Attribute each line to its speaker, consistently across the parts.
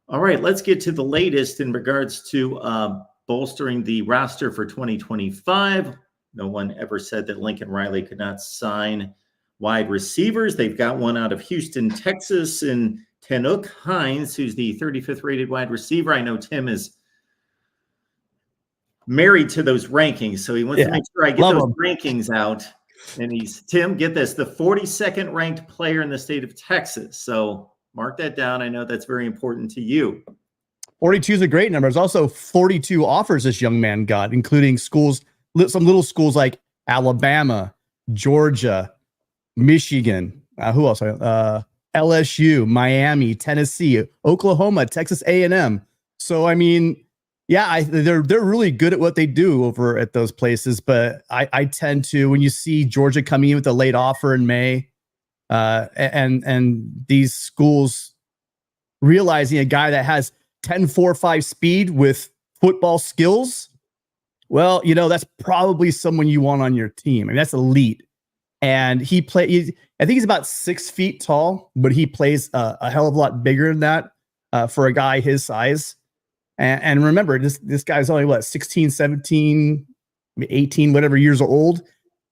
Speaker 1: All right, let's get to the latest in regards to bolstering the roster for 2025. No one ever said that Lincoln Riley could not sign wide receivers. They've got one out of Houston, Texas, in Tanook, Hines, who's the 35th rated wide receiver. I know Tim is married to those rankings, so he wants to make sure I get those rankings out. And Tim, get this, the 42nd ranked player in the state of Texas. So mark that down. I know that's very important to you.
Speaker 2: 42 is a great number. There's also 42 offers this young man got, including schools, some little schools like Alabama, Georgia, Michigan. Who else? LSU, Miami, Tennessee, Oklahoma, Texas A&M. So, I mean, yeah, they're really good at what they do over at those places. But I tend to, when you see Georgia coming in with a late offer in May, and these schools realizing a guy that has 10.45 speed with football skills, well, you know, that's probably someone you want on your team. I mean, that's elite. And I think he's about 6 feet tall, but he plays a hell of a lot bigger than that for a guy his size. And remember, this guy's only 16, 17, 18, whatever years old.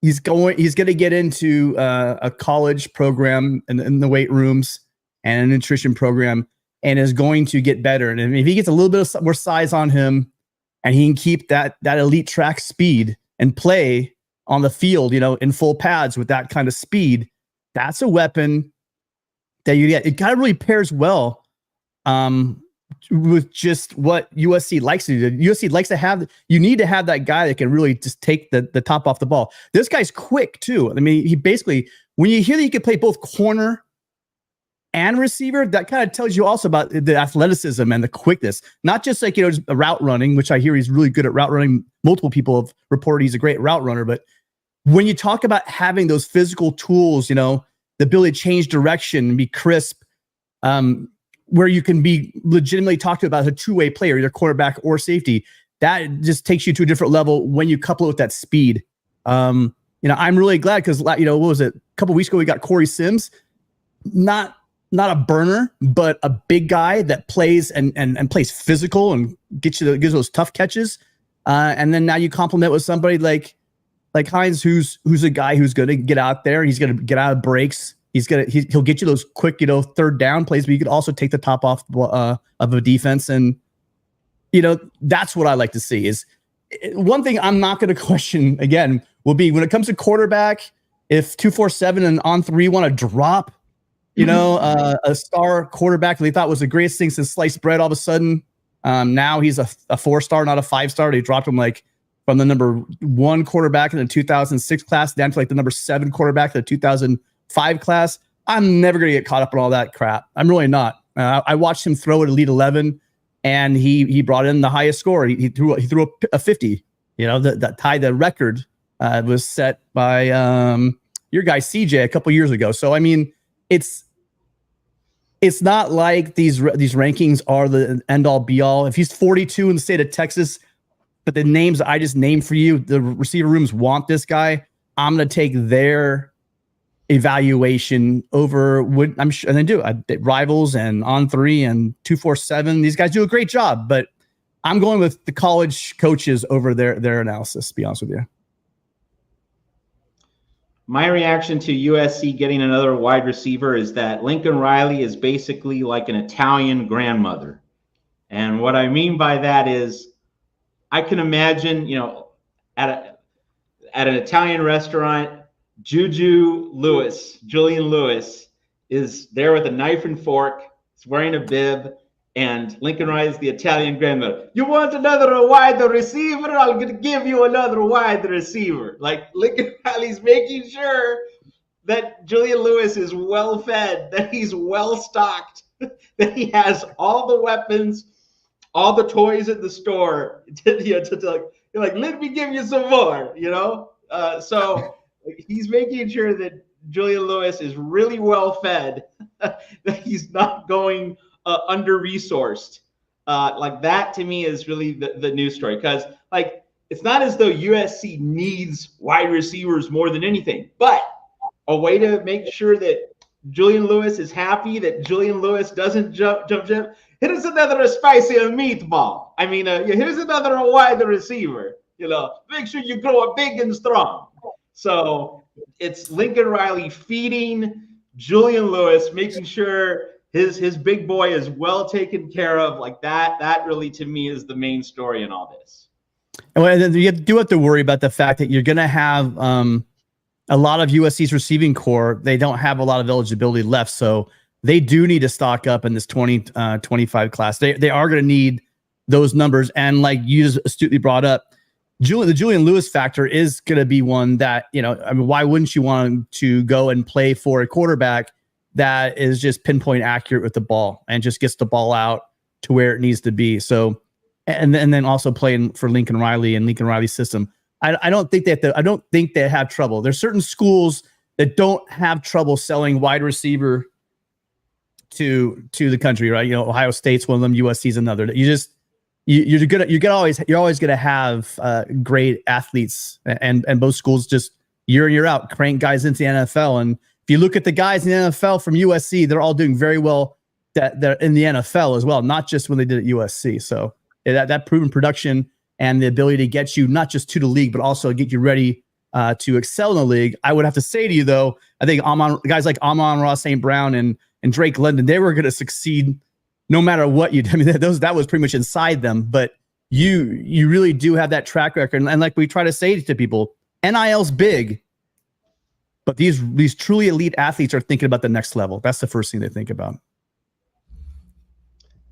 Speaker 2: He's going to get into a college program in the weight rooms and a nutrition program, and is going to get better. And if he gets a little bit more size on him, and he can keep that elite track speed and play on the field, you know, in full pads with that kind of speed, that's a weapon that you get. It kind of really pairs well with just what USC likes to do. USC likes to have, you need to have that guy that can really just take the top off the ball. This guy's quick too. I mean, he basically, when you hear that he can play both corner and receiver, that kind of tells you also about the athleticism and the quickness, not just like, you know, just a route running, which I hear he's really good at route running. Multiple people have reported he's a great route runner, but when you talk about having those physical tools, you know, the ability to change direction and be crisp, where you can be legitimately talked about as a two-way player, either quarterback or safety, that just takes you to a different level when you couple it with that speed. You know, I'm really glad because, you know, what was it? A couple of weeks ago, we got Corey Sims, not a burner, but a big guy that plays and plays physical and gives those tough catches. And then now you complement with somebody like Hines, who's a guy who's going to get out there. He's going to get out of breaks. He'll get you those quick, you know, third down plays, but you could also take the top off of a defense. And, you know, that's what I like to see. Is one thing I'm not going to question again will be when it comes to quarterback, if 247 and on 3 want to drop, you know, a star quarterback that they thought was the greatest thing since sliced bread, all of a sudden, now he's a 4-star, not a 5-star. They dropped him like from the number 1 quarterback in the 2006 class down to like the number 7 quarterback in the 2005 class. I'm never going to get caught up in all that crap. I'm really not. I watched him throw at Elite 11, and he brought in the highest score. He threw a 50. You know, that tied the record was set by your guy CJ a couple years ago. So I mean, it's not like these rankings are the end all be all. If he's 42 in the state of Texas, but the names I just named for you, the receiver rooms want this guy, I'm going to take their evaluation over what I'm sure, and they do. Rivals and On 3 and 247. These guys do a great job, but I'm going with the college coaches over their analysis, to be honest with you.
Speaker 3: My reaction to USC getting another wide receiver is that Lincoln Riley is basically like an Italian grandmother. And what I mean by that is I can imagine, you know, at an Italian restaurant, Julian Lewis is there with a knife and fork. He's wearing a bib, and Lincoln Riley is the Italian grandmother. You want another wide receiver? I'm going to give you another wide receiver. Like, Lincoln Riley's making sure that Julian Lewis is well fed, that he's well stocked, that he has all the weapons, all the toys at the store. Like, let me give you some more, you know? So he's making sure that Julian Lewis is really well fed, that he's not going under-resourced. Like, that to me is really the news story, because like, it's not as though USC needs wide receivers more than anything, but a way to make sure that Julian Lewis is happy that Julian Lewis doesn't jump. Here's another spicy meatball. I mean, here's another wide receiver. Make sure you grow up big and strong. So it's Lincoln Riley feeding Julian Lewis, making sure his big boy is well taken care of. Like that really, to me, is the main story in all this.
Speaker 2: And then you do have to worry about the fact that you're going to have a lot of USC's receiving core. They don't have a lot of eligibility left, so they do need to stock up in this 2025 class. They are going to need those numbers. And like you just astutely brought up, the Julian Lewis factor is going to be one that, I mean, why wouldn't you want to go and play for a quarterback that is just pinpoint accurate with the ball and just gets the ball out to where it needs to be? So, and then also playing for Lincoln Riley and Lincoln Riley's system. I don't think they have trouble. There's certain schools that don't have trouble selling wide receiver to the country, right? Ohio State's one of them, USC's another. You're always gonna have great athletes, and both schools just year in, year out crank guys into the NFL. And if you look at the guys in the NFL from USC, they're all doing very well that they're in the NFL as well, not just when they did at USC. So that proven production and the ability to get you not just to the league, but also get you ready to excel in the league. I would have to say to you, though, I think guys like Amon-Ra St. Brown and Drake London, they were going to succeed no matter what you did. I mean, that was pretty much inside them. But you really do have that track record. And like we try to say to people, NIL's big, but these truly elite athletes are thinking about the next level. That's the first thing they think about.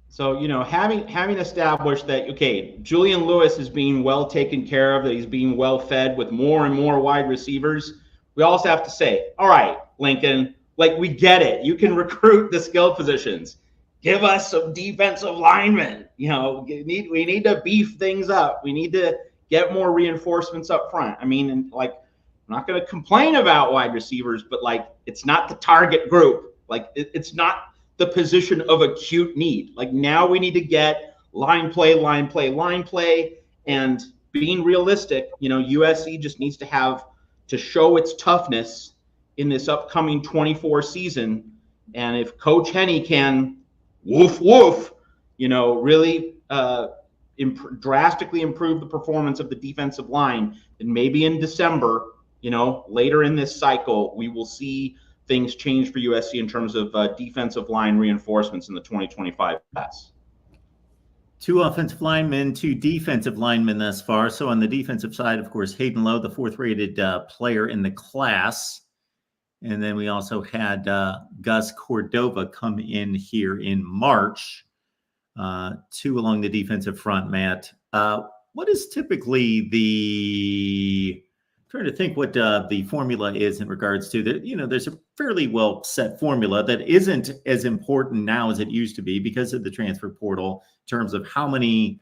Speaker 3: So, having established that, okay, Julian Lewis is being well taken care of, that he's being well fed with more and more wide receivers, we also have to say, all right, Lincoln, like, we get it. You can recruit the skill positions. Give us some defensive linemen. We need to beef things up. We need to get more reinforcements up front. I mean, and like, I'm not going to complain about wide receivers, but like, it's not the target group. Like, it's not the position of acute need. Like, now we need to get line play, and being realistic, USC just needs to show its toughness in this upcoming 24 season. And if Coach Henney can really drastically improve the performance of the defensive line, then maybe in December, later in this cycle, we will see things change for USC in terms of defensive line reinforcements in the 2025 class.
Speaker 1: 2 offensive linemen, 2 defensive linemen thus far. So on the defensive side, of course, Hayden Lowe, the 4th-rated player in the class. And then we also had Gus Cordova come in here in March. 2 along the defensive front, Matt. What is typically trying to think what the formula is in regards to that. There's a fairly well set formula that isn't as important now as it used to be because of the transfer portal in terms of how many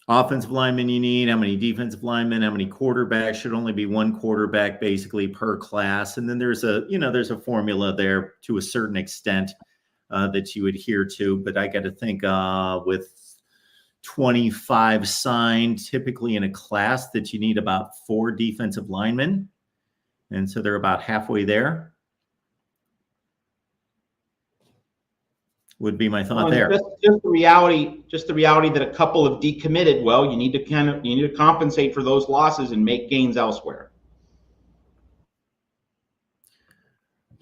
Speaker 1: offensive linemen you need, how many defensive linemen, how many quarterbacks. Should only be 1 quarterback basically per class. And then there's a formula there to a certain extent that you adhere to. But I got to think with 25 signed typically in a class that you need about 4 defensive linemen. And so they're about halfway there. Would be my thought there.
Speaker 3: Just the reality that a couple have decommitted. Well, you need to compensate for those losses and make gains elsewhere.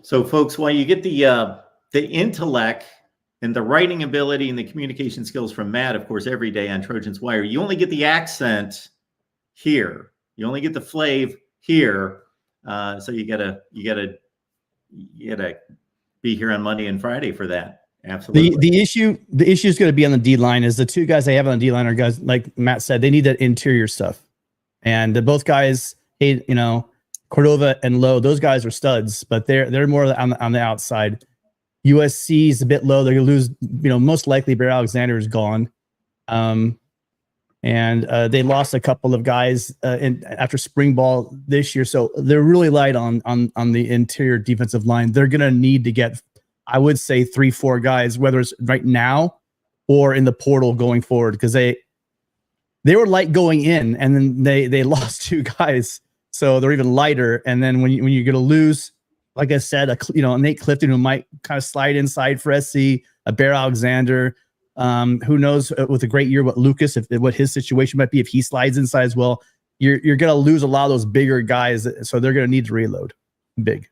Speaker 1: So folks, while you get the intellect and the writing ability and the communication skills from Matt, of course, every day on Trojans Wire, you only get the accent here. You only get the flav here. So you gotta be here on Monday and Friday for that. Absolutely.
Speaker 2: The issue is going to be on the D line. Is the 2 guys they have on the D line are guys like Matt said, they need that interior stuff, and both guys, Cordova and Lowe, those guys are studs, but they're more on the outside. USC is a bit low. They're going to lose, most likely Bear Alexander is gone. And they lost a couple of guys after spring ball this year. So they're really light on the interior defensive line. They're going to need to get, I would say, 3-4 guys, whether it's right now or in the portal going forward, because they were light going in and then they lost 2 guys. So they're even lighter. And then when you're going to lose like I said, Nate Clifton, who might kind of slide inside for SC, a Bear Alexander. Who knows with a great year, what Lucas, what his situation might be if he slides inside as well. You're going to lose a lot of those bigger guys, so they're going to need to reload big.